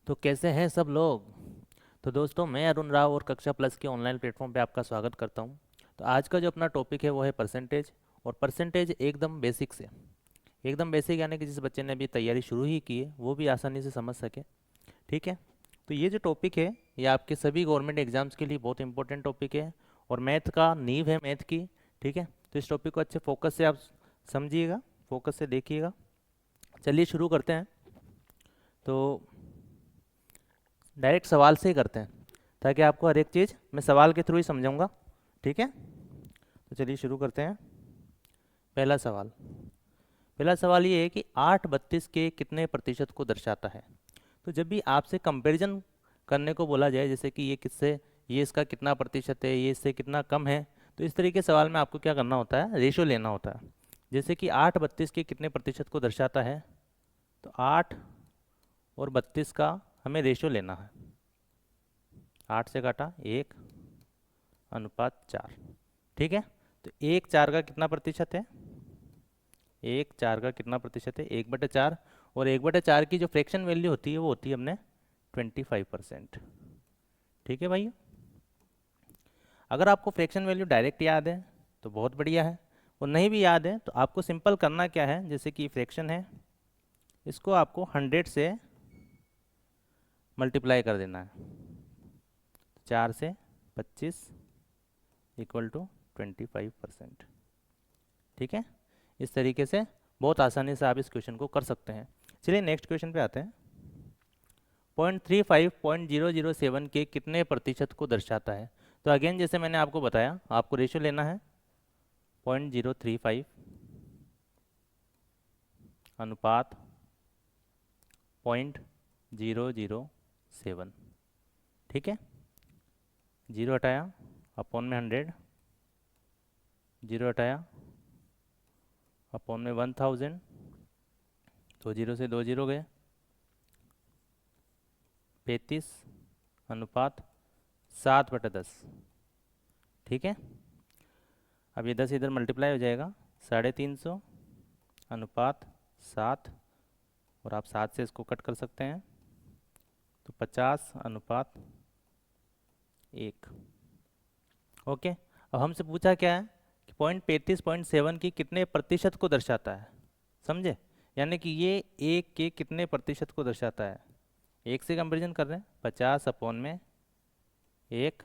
तो कैसे हैं सब लोग। तो दोस्तों, मैं अरुण राव और कक्षा प्लस के ऑनलाइन प्लेटफॉर्म पे आपका स्वागत करता हूं। तो आज का जो अपना टॉपिक है वो है परसेंटेज। और परसेंटेज एकदम बेसिक से, एकदम बेसिक यानी कि जिस बच्चे ने अभी तैयारी शुरू ही की है वो भी आसानी से समझ सके। ठीक है। तो ये जो टॉपिक है ये आपके सभी गवर्नमेंट एग्जाम्स के लिए बहुत इंपॉर्टेंट टॉपिक है। और मैथ का नींव है मैथ की। ठीक है। तो इस टॉपिक को अच्छे फोकस से आप समझिएगा, फोकस से देखिएगा। चलिए शुरू करते हैं। तो डायरेक्ट सवाल से ही करते हैं, ताकि आपको हर एक चीज़ मैं सवाल के थ्रू ही समझाऊंगा। ठीक है। तो चलिए शुरू करते हैं। पहला सवाल, पहला सवाल ये है कि 8 32 के कितने प्रतिशत को दर्शाता है। तो जब भी आपसे कंपैरिजन करने को बोला जाए, जैसे कि ये किससे, ये इसका कितना प्रतिशत है, ये इससे कितना कम है, तो इस तरीके सवाल में आपको क्या करना होता है, रेशो लेना होता है। जैसे कि 8 32 के कितने प्रतिशत को दर्शाता है, तो 8 और 32 का हमें रेशो लेना है। 8 से काटा 1:4। ठीक है। तो 1/4 का कितना प्रतिशत है, 1/4 का कितना प्रतिशत है, 1/4। और 1/4 की जो फ्रैक्शन वैल्यू होती है वो होती है अपने 25%। ठीक है भाई। अगर आपको फ्रैक्शन वैल्यू डायरेक्ट याद है तो बहुत बढ़िया है, और नहीं भी याद है तो आपको सिंपल करना क्या है, जैसे कि फ्रैक्शन है, इसको आपको 100 से मल्टीप्लाई कर देना है। 4 से 25 = 25%। ठीक है। इस तरीके से बहुत आसानी से आप इस क्वेश्चन को कर सकते हैं। चलिए नेक्स्ट क्वेश्चन पे आते हैं। 0.35 0.007 के कितने प्रतिशत को दर्शाता है। तो अगेन जैसे मैंने आपको बताया, आपको रेशियो लेना है। 0.035 अनुपात 0.007। ठीक है। जीरो हटाया, अपॉन में 100, जीरो हटाया, अपॉन में 1000, तो जीरो से दो जीरो गए। 35:7/10। ठीक है। अब ये 10 इधर मल्टीप्लाई हो जाएगा, 350 अनुपात 7। और आप 7 से इसको कट कर सकते हैं, तो 50:1। ओके। अब हमसे पूछा क्या है कि 0.35 0.7 की कितने प्रतिशत को दर्शाता है। समझे, यानी कि ये एक के कितने प्रतिशत को दर्शाता है। एक से कंपेरिजन कर रहे हैं, 50/1।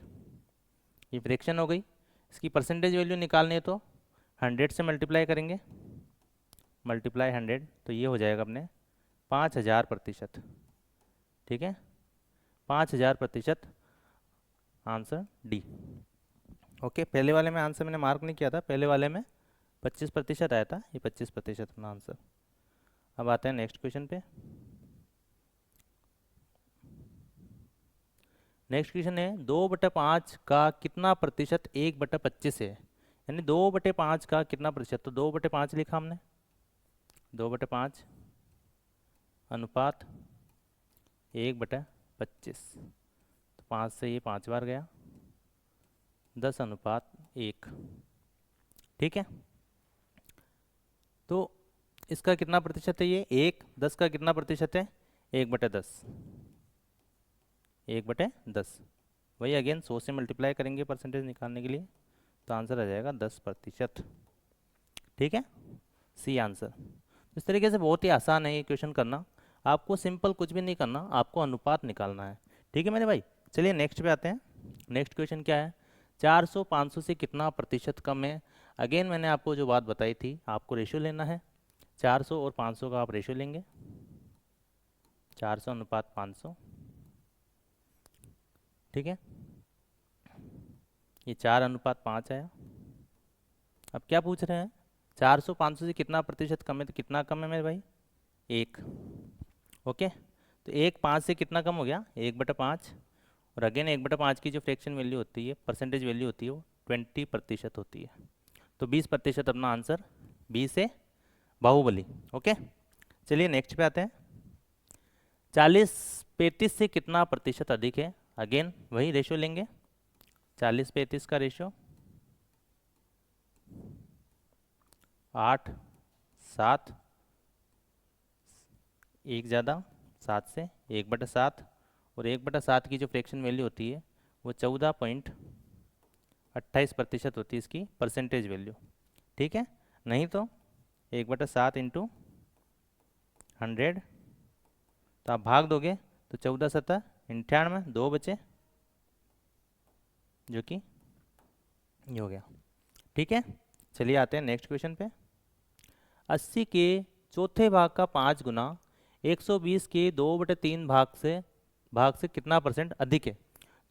ये फ्रैक्शन हो गई। इसकी परसेंटेज वैल्यू निकालनी है तो 100 से मल्टीप्लाई करेंगे, मल्टीप्लाई 100, तो ये हो जाएगा अपने 5000%। ठीक है। 5000%, आंसर डी। ओके। पहले वाले में आंसर मैंने मार्क नहीं किया था, पहले वाले में 25% आया था, ये 25% अपना आंसर। अब आते हैं नेक्स्ट क्वेश्चन पे। नेक्स्ट क्वेश्चन है 2/5 का कितना प्रतिशत 1/25 है। यानी 2/5 का कितना प्रतिशत, तो 2/5 लिखा हमने, 2/5 अनुपात 1/25। तो 5 से ये 5 बार गया, 10:1। ठीक है। तो इसका कितना प्रतिशत है, ये 1/10 का कितना प्रतिशत है, 1/10, 1/10। वही अगेन 100 से मल्टीप्लाई करेंगे परसेंटेज निकालने के लिए, तो आंसर आ जाएगा 10%। ठीक है। C answer. इस तरीके से बहुत ही आसान है ये क्वेश्चन करना। आपको सिंपल कुछ भी नहीं करना, आपको अनुपात निकालना है। ठीक है मेरे भाई। चलिए नेक्स्ट पे आते हैं। नेक्स्ट क्वेश्चन क्या है, 400 500 से कितना प्रतिशत कम है। अगेन मैंने आपको जो बात बताई थी, आपको रेशियो लेना है। 400 और 500 का आप रेशियो लेंगे, 400:500। ठीक है। ये 4:5 आया। अब क्या पूछ रहे हैं, 400 500 से कितना प्रतिशत कम है, तो कितना कम है मेरे भाई, 1। ओके। तो 1 5 से कितना कम हो गया, 1/5। और अगेन 1/5 की जो फ्रैक्शन वैल्यू होती है, परसेंटेज वैल्यू होती है, वो 20% होती है। तो 20% अपना आंसर, 20 से बाहुबली। ओके। चलिए नेक्स्ट पे आते हैं। 40 35 से कितना प्रतिशत अधिक है। अगेन वही रेशियो लेंगे, 40 35 का रेशियो, 8 7, 1 ज़्यादा, 7 से 1/7, और 1/7 की जो फ्रैक्शन वैल्यू होती है वो 14.28% होती है इसकी परसेंटेज वैल्यू। ठीक है, नहीं तो 1/7 इंटू 100, तो आप भाग दोगे तो 14×7 = 98, 2 बचे, जो कि ये हो गया। ठीक है, चलिए आते हैं नेक्स्ट क्वेश्चन पे। 80 के चौथे भाग का 5 गुना 120 के 2/3 भाग से कितना परसेंट अधिक है।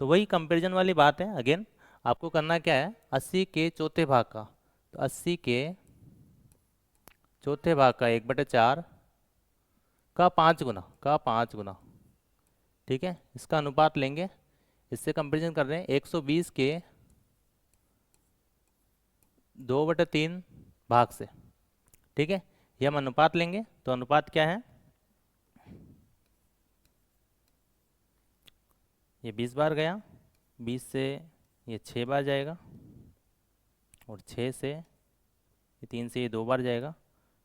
तो वही कंपैरिजन वाली बात है। अगेन आपको करना क्या है, 80 के चौथे भाग का, तो 80 के चौथे भाग का 1/4 का 5 गुना, ठीक है, इसका अनुपात लेंगे, इससे कंपैरिजन कर रहे हैं 120 के 2/3 भाग से। ठीक है, ये हम अनुपात लेंगे, तो अनुपात क्या है, ये 20 बार गया, 20 से ये 6 बार जाएगा, और 6 से ये 3 से ये 2 बार जाएगा,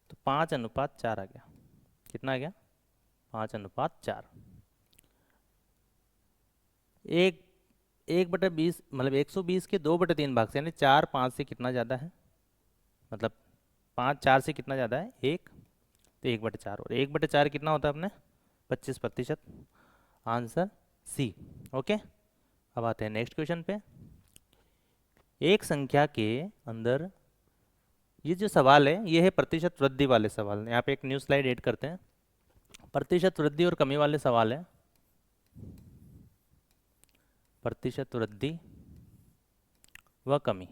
तो 5:4 आ गया। कितना आ गया, 5:4। 1/20 मतलब 120 के 2/3 भाग से, यानी 4 5 से कितना ज़्यादा है, मतलब 5 4 से कितना ज़्यादा है, 1, तो 1/4, और 1/4 कितना होता है अपने 25%। Answer C. ओके, अब आते हैं नेक्स्ट क्वेश्चन पे। एक संख्या के अंदर, ये जो सवाल है ये है प्रतिशत वृद्धि वाले सवाल। यहाँ पे एक न्यू स्लाइड ऐड करते हैं। प्रतिशत वृद्धि और कमी वाले सवाल है। प्रतिशत वृद्धि व कमी,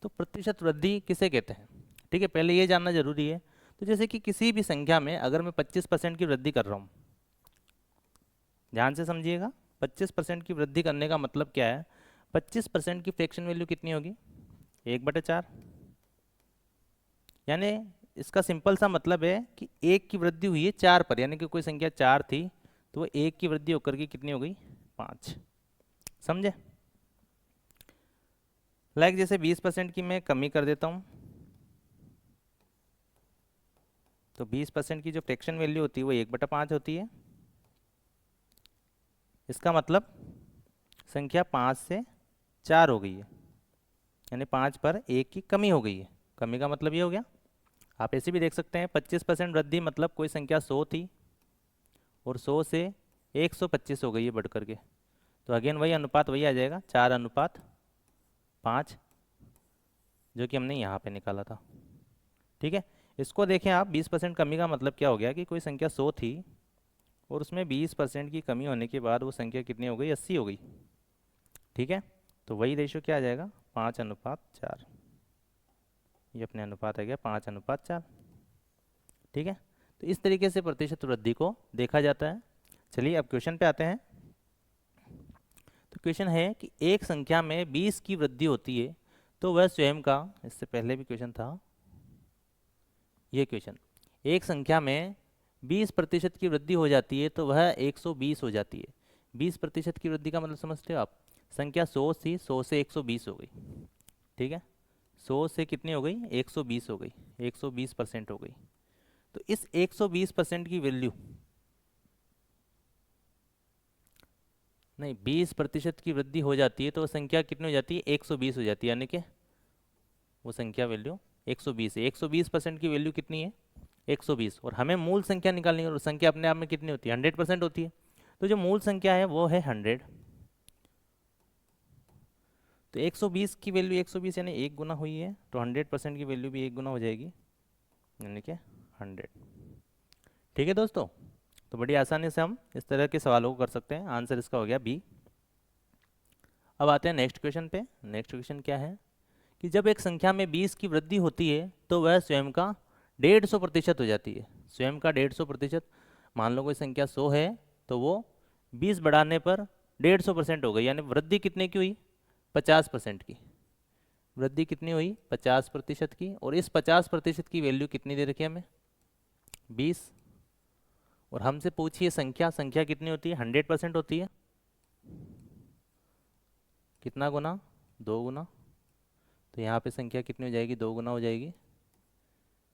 तो प्रतिशत वृद्धि किसे कहते हैं, ठीक है, पहले ये जानना जरूरी है। तो जैसे कि किसी भी संख्या में अगर मैं 25% की वृद्धि कर रहा हूँ, ध्यान से समझिएगा, 25% की वृद्धि करने का मतलब क्या है, 25% की फ्रैक्शन वैल्यू कितनी होगी, 1/4। यानी इसका सिंपल सा मतलब है कि 1 की वृद्धि हुई है 4 पर, यानी कि कोई संख्या 4 थी तो वो 1 की वृद्धि होकर के कितनी हो गई, 5। समझे। लाइक जैसे 20% की मैं कमी कर देता हूँ, तो 20% की जो फ्रैक्शन वैल्यू होती है वो 1/5 होती है। इसका मतलब संख्या 5 से 4 हो गई है, यानी 5 पर 1 की कमी हो गई है। कमी का मतलब ये हो गया। आप ऐसे भी देख सकते हैं 25% वृद्धि मतलब कोई संख्या 100 थी और 100 से 125 हो गई है बढ़ करके, तो अगेन वही अनुपात वही आ जाएगा, 4:5, जो कि हमने यहाँ पे निकाला था। ठीक है, इसको देखें आप, 20% कमी का मतलब क्या हो गया कि कोई संख्या 100 थी और उसमें 20% की कमी होने के बाद वो संख्या कितनी हो गई, 80 हो गई। ठीक है, तो वही रेशो क्या आ जाएगा, 5:4। ये अपने अनुपात आ गया 5:4। ठीक है, तो इस तरीके से प्रतिशत वृद्धि को देखा जाता है। चलिए अब क्वेश्चन पे आते हैं। तो क्वेश्चन है कि एक संख्या में 20 की वृद्धि होती है तो वह स्वयं का, इससे पहले भी क्वेश्चन था ये क्वेश्चन, एक संख्या में 20% की वृद्धि हो जाती है तो वह 120 हो जाती है। 20% की वृद्धि का मतलब समझते हो आप, संख्या 100 थी, 100 से 120 हो गई। ठीक है, 100 से कितनी हो गई, 120 हो गई, 120% हो गई। तो इस 120% की वैल्यू, नहीं, 20% की वृद्धि हो जाती है तो वो संख्या कितनी हो जाती है, 120 हो जाती है, यानी कि वो संख्या वैल्यू 120 है। 120% की वैल्यू कितनी है, 120, और हमें मूल संख्या निकालनी है, और संख्या अपने आप में कितनी होती है, 100% होती है। तो जो मूल संख्या है वो है 100। तो 120 की वैल्यू 120 यानी 1 गुना हुई है, तो 100% की वैल्यू भी 1 गुना हो जाएगी, यानी कि 100। ठीक है दोस्तों, तो बड़ी आसानी से हम इस तरह के सवालों को कर सकते हैं। आंसर इसका हो गया बी। अब आते हैं नेक्स्ट क्वेश्चन पे। नेक्स्ट क्वेश्चन क्या है कि जब एक संख्या में 20 की वृद्धि होती है तो वह स्वयं का 150% हो जाती है। स्वयं का 150%, मान लो कोई संख्या 100 है तो वो 20 बढ़ाने पर 150% हो गई, यानी वृद्धि कितने की हुई, 50% की। वृद्धि कितनी हुई, 50% की, और इस 50% की वैल्यू कितनी दे रखी है हमें, 20। और हमसे पूछिए संख्या, संख्या कितनी होती है, 100% होती है। कितना गुना, 2 गुना, तो यहाँ पे संख्या कितनी हो जाएगी, 2 गुना हो जाएगी,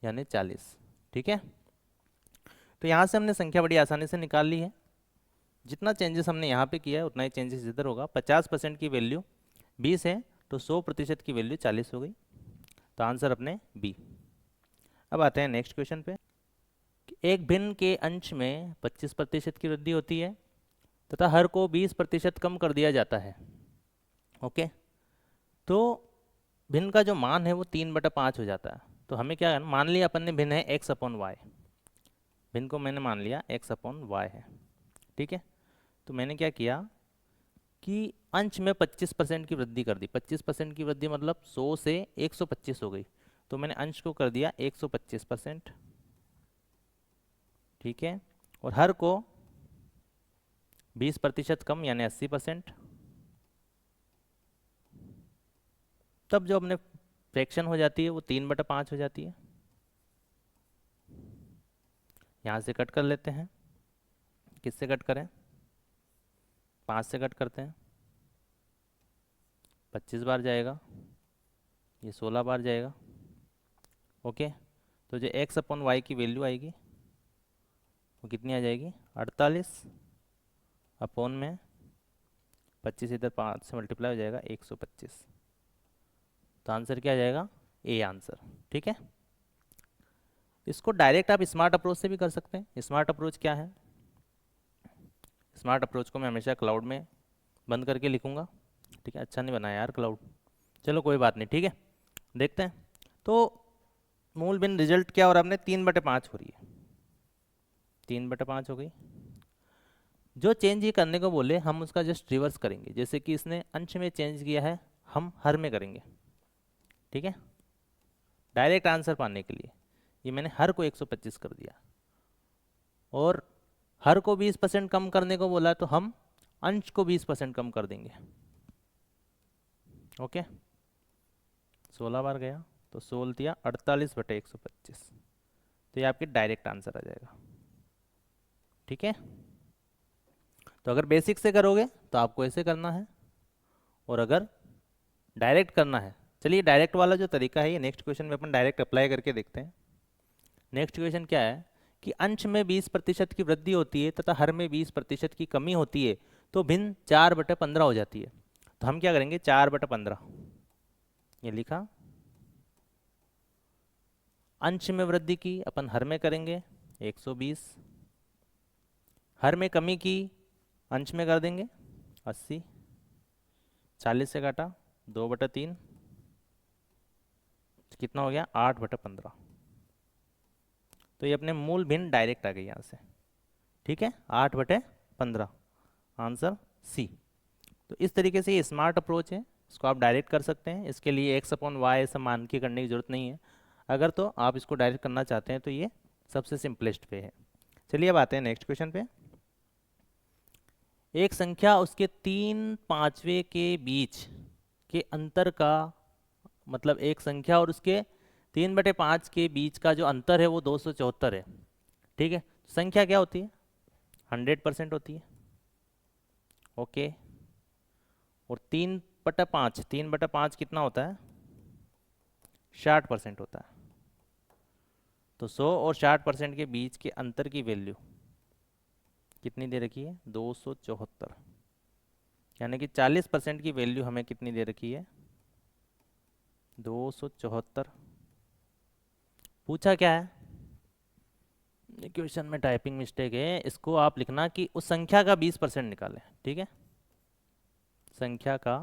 यानी 40। ठीक है, तो यहाँ से हमने संख्या बड़ी आसानी से निकाल ली है। जितना चेंजेस हमने यहाँ पे किया है उतना ही चेंजेस इधर होगा। 50% की वैल्यू 20 है तो 100% की वैल्यू 40 हो गई, तो आंसर अपने बी। अब आते हैं नेक्स्ट क्वेश्चन पे। एक भिन्न के अंश में 25% की वृद्धि होती है तथा हर को 20% कम कर दिया जाता है। ओके, तो भिन्न का जो मान है वो 3/5 हो जाता है। तो हमें क्या करना, मान लिया अपन ने भिन्न है x/y, भिन्न को मैंने मान लिया x/y है। ठीक है, तो मैंने क्या किया कि अंश में 25% की वृद्धि कर दी। 25% की वृद्धि मतलब 100 से 125 हो गई, तो मैंने अंश को कर दिया 125%। ठीक है, और हर को 20% कम यानी 80%। तब जो अपने फ्रैक्शन हो जाती है वो 3/5 हो जाती है। यहाँ से कट कर लेते हैं। किससे कट करें, 5 से कट करते हैं। 25 बार जाएगा, ये 16 बार जाएगा। ओके, तो जो x/y की वैल्यू आएगी वो कितनी आ जाएगी, 48 अपॉन में 25, इधर 5 से मल्टीप्लाई हो जाएगा 125। तो आंसर क्या आ जाएगा, ए आंसर। ठीक है, इसको डायरेक्ट आप स्मार्ट अप्रोच से भी कर सकते हैं। स्मार्ट अप्रोच क्या है, स्मार्ट अप्रोच को मैं हमेशा क्लाउड में बंद करके लिखूंगा। ठीक है, अच्छा नहीं बनाया यार क्लाउड, चलो कोई बात नहीं। ठीक है, देखते हैं। तो मूल बिन रिजल्ट क्या हो रहा है अपने, 3/5 हो रही है, 3/5 हो गई। जो चेंज ये करने को बोले हम उसका जस्ट रिवर्स करेंगे। जैसे कि इसने अंश में चेंज किया है, हम हर में करेंगे। ठीक है, डायरेक्ट आंसर पाने के लिए ये मैंने हर को 125 कर दिया, और हर को 20% कम करने को बोला तो हम अंश को 20% कम कर देंगे। ओके, 16 बार गया तो 16 दिया 48/125, तो ये आपकी डायरेक्ट आंसर आ जाएगा। ठीक है, तो अगर बेसिक से करोगे तो आपको ऐसे करना है, और अगर डायरेक्ट करना है, चलिए डायरेक्ट वाला जो तरीका है ये नेक्स्ट क्वेश्चन में अपन डायरेक्ट अप्लाई करके देखते हैं। नेक्स्ट क्वेश्चन क्या है कि अंश में 20% की वृद्धि होती है तथा हर में 20% की कमी होती है, तो भिन्न 4/15 हो जाती है। तो हम क्या करेंगे, 4/15 ये लिखा, अंश में वृद्धि की अपन हर में करेंगे 120, हर में कमी की अंश में कर देंगे 80, 40 से काटा 2/3, कितना हो गया 8/15। तो ये अपने मूल भिन्न डायरेक्ट आ गई यहाँ से। ठीक है, 8/15 आंसर सी। तो इस तरीके से ये स्मार्ट अप्रोच है, इसको आप डायरेक्ट कर सकते हैं। इसके लिए x/y ऐसा मान के करने की जरूरत नहीं है। अगर तो आप इसको डायरेक्ट करना चाहते हैं तो ये सबसे सिंपलेस्ट वे है। चलिए अब आते हैं नेक्स्ट क्वेश्चन पे। एक संख्या उसके 3/5 के बीच के अंतर का मतलब एक संख्या और उसके 3/5 के बीच का जो अंतर है वो 274 है। ठीक है, संख्या क्या होती है, 100% होती है। ओके, और 3/5 कितना होता है, 60% होता है। तो 100 और 60% के बीच के अंतर की वैल्यू कितनी दे रखी है, 274। यानी कि 40% की वैल्यू हमें कितनी दे रखी है, 274। पूछा क्या है, क्वेश्चन में टाइपिंग मिस्टेक है, इसको आप लिखना कि उस संख्या का 20% निकालें। ठीक है, संख्या का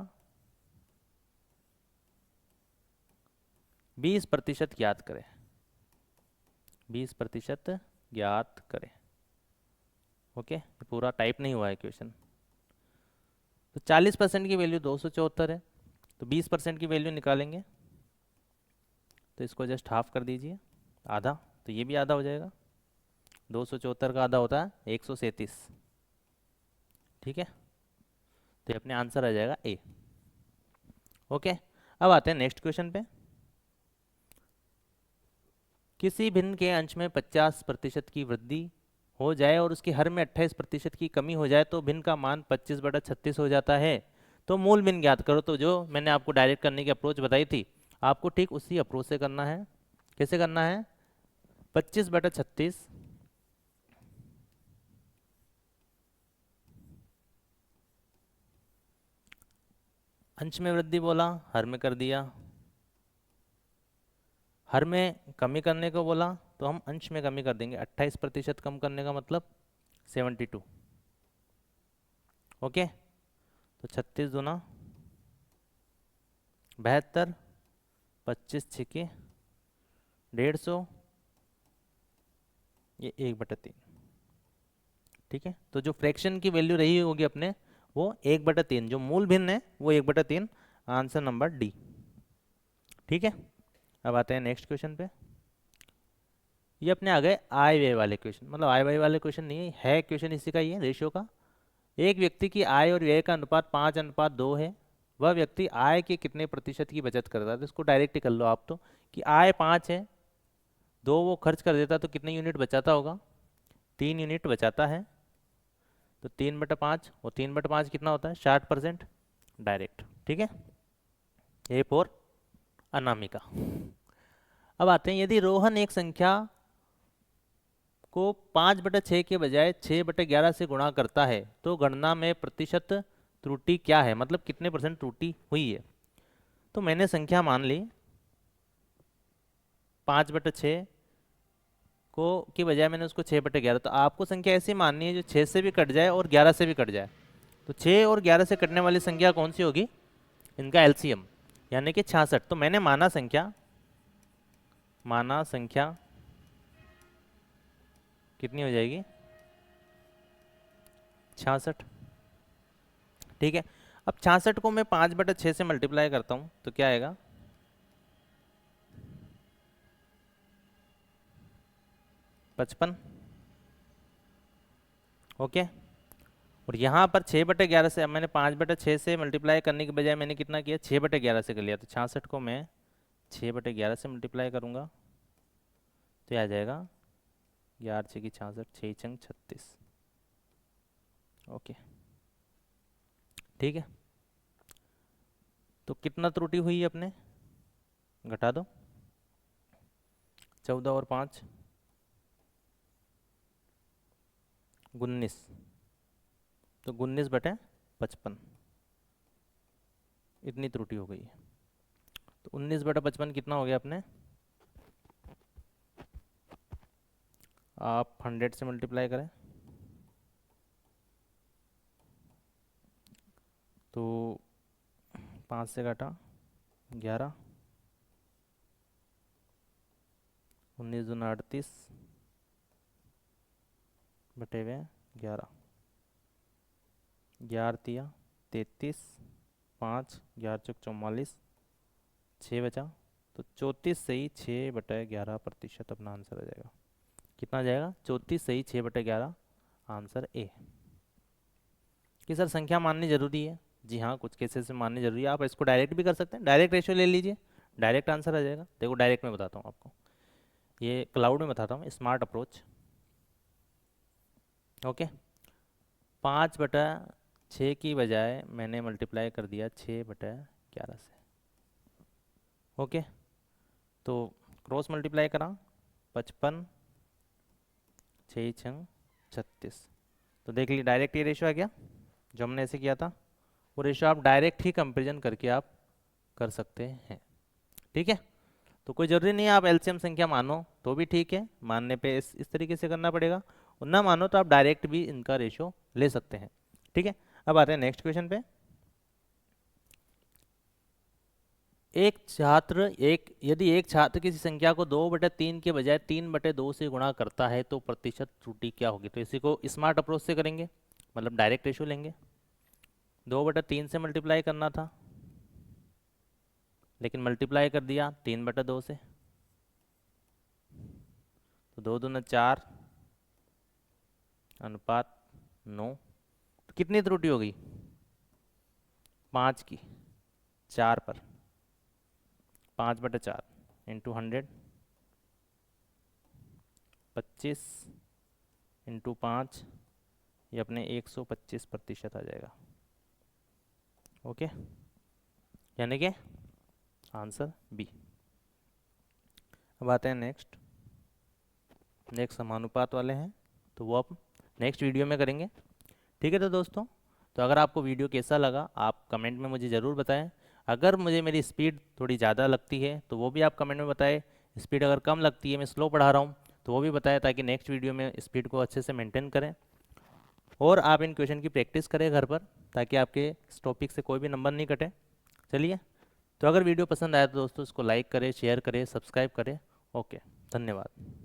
20% ज्ञात करें, 20% ज्ञात करें। ओके, पूरा टाइप नहीं हुआ है क्वेश्चन। तो 40% की वैल्यू 274 है, तो 20% की वैल्यू निकालेंगे तो इसको जस्ट हाफ कर दीजिए, आधा, तो ये भी आधा हो जाएगा। 274 का आधा होता है 137। ठीक है, तो ये अपने आंसर आ जाएगा ए। ओके, अब आते हैं नेक्स्ट क्वेश्चन पे। किसी भिन्न के अंश में 50% की वृद्धि हो जाए और उसके हर में 28% की कमी हो जाए तो भिन्न का मान 25/36 हो जाता है। तो मूल भिन्न ज्ञात करो। तो जो मैंने आपको डायरेक्ट करने की अप्रोच बताई थी, आपको ठीक उसी अप्रोच से करना है। कैसे करना है, 25/36 अंश में वृद्धि बोला, हर में कर दिया। हर में कमी करने को बोला तो हम अंश में कमी कर देंगे। 28% कम करने का मतलब 72। ओके, तो 36 दूना 72, 25 छिके 150, ये 1/3। ठीक है, तो जो फ्रैक्शन की वैल्यू रही होगी अपने, वो 1/3, जो मूल भिन्न है वो 1/3। Answer number D. ठीक है, अब आते हैं नेक्स्ट क्वेश्चन पे। ये अपने आ गए आय व्यय वाले क्वेश्चन, मतलब आय व्यय वाले क्वेश्चन नहीं है क्वेश्चन इसी का ही है, रेशियो का। एक व्यक्ति की आय और व्यय का अनुपात 5:2 है। वह व्यक्ति आय के कितने प्रतिशत की बचत करता है? तो इसको डायरेक्ट ही कर लो आप तो, कि आय 5 है, 2 वो खर्च कर देता तो कितने यूनिट बचाता होगा? 3 यूनिट बचाता है। तो 3/5, और 3/5 कितना होता है? 60% डायरेक्ट। ठीक है, ए फॉर अनामिका। अब आते हैं, यदि रोहन एक संख्या को 5/6 के बजाय 6/11 से गुणा करता है तो गणना में प्रतिशत त्रुटि क्या है? मतलब कितने % त्रुटि हुई है? तो मैंने संख्या मान ली 5/6 को के बजाय मैंने उसको 6/11, तो आपको संख्या ऐसी माननी है जो 6 से भी कट जाए और 11 से भी कट जाए। तो 6 और 11 से कटने वाली संख्या कौन सी होगी? इनका एलसीएम, यानी कि 66। तो मैंने माना संख्या कितनी हो जाएगी? 66। ठीक है, अब 66 को मैं 5/6 से मल्टीप्लाई करता हूँ तो क्या आएगा? 55। ओके, और यहाँ पर 6/11 से, अब मैंने 5/6 से मल्टीप्लाई करने के बजाय मैंने कितना किया? 6/11 से कर लिया। तो 66 को मैं 6/11 से मल्टीप्लाई करूँगा तो ये आ जाएगा 11×6 = 66, 6×6 = 36। ओके, ठीक है, तो कितना त्रुटि हुई है अपने? घटा दो, 14 और 5 19, तो 19/55 इतनी त्रुटि हो गई है। तो 19/55 कितना हो गया अपने? आप 100 से मल्टीप्लाई करें तो 5 से घटा 11, 19 दूना 38 बटे हुए 11, 11×3 33, 5 11×4 44, 6 बचा, तो 34 सही 6/11% अपना आंसर आ जाएगा। कितना आ जाएगा? 34 सही 6/11, आंसर ए। कि सर संख्या माननी जरूरी है? जी हाँ, कुछ केसेस में माननी जरूरी है। आप इसको डायरेक्ट भी कर सकते हैं, डायरेक्ट रेशियो ले लीजिए, डायरेक्ट आंसर आ जाएगा। देखो डायरेक्ट में बताता हूँ आपको, ये क्लाउड में बताता हूँ, स्मार्ट अप्रोच। ओके, 5/6 की बजाय मैंने मल्टीप्लाई कर दिया 6/11 से। ओके, तो क्रॉस मल्टीप्लाई करा, 55 6 6 36, तो देख लीजिए डायरेक्ट ये रेशियो आ गया जो हमने ऐसे किया था। वो रेशियो आप डायरेक्ट ही कंपेरिजन करके आप कर सकते हैं। ठीक है, तो कोई ज़रूरी नहीं है आप एलसीएम संख्या मानो तो भी ठीक है, मानने पे इस तरीके से करना पड़ेगा, और ना मानो तो आप डायरेक्ट भी इनका रेशियो ले सकते हैं। ठीक है, अब आते हैं नेक्स्ट क्वेश्चन पे। यदि एक छात्र किसी संख्या को 2/3 के बजाय 3/2 से गुणा करता है तो प्रतिशत त्रुटि क्या होगी? तो इसी को स्मार्ट अप्रोच से करेंगे, मतलब डायरेक्ट रेशियो लेंगे। 2/3 से मल्टीप्लाई करना था, लेकिन मल्टीप्लाई कर दिया 3/2 से, तो 2 दूना 4 अनुपात 9, तो कितनी त्रुटि हो गई? 5 की 4 पर, 5/4 इंटू 100, 25 इंटू 5, ये अपने 125% आ जाएगा। ओके, यानी कि आंसर बी। अब आते हैं नेक्स्ट। नेक्स्ट समानुपात वाले हैं, तो वो आप नेक्स्ट वीडियो में करेंगे। ठीक है, तो दोस्तों, तो अगर आपको वीडियो कैसा लगा आप कमेंट में मुझे ज़रूर बताएं। अगर मुझे मेरी स्पीड थोड़ी ज़्यादा लगती है तो वो भी आप कमेंट में बताएं। स्पीड अगर कम लगती है, मैं स्लो पढ़ा रहा हूँ, तो वो भी बताएं, ताकि नेक्स्ट वीडियो में स्पीड को अच्छे से मेंटेन करें। और आप इन क्वेश्चन की प्रैक्टिस करें घर पर, ताकि आपके इस टॉपिक से कोई भी नंबर नहीं कटे। चलिए, तो अगर वीडियो पसंद आया तो दोस्तों इसको लाइक करें, शेयर करें, सब्सक्राइब करें। ओके, धन्यवाद।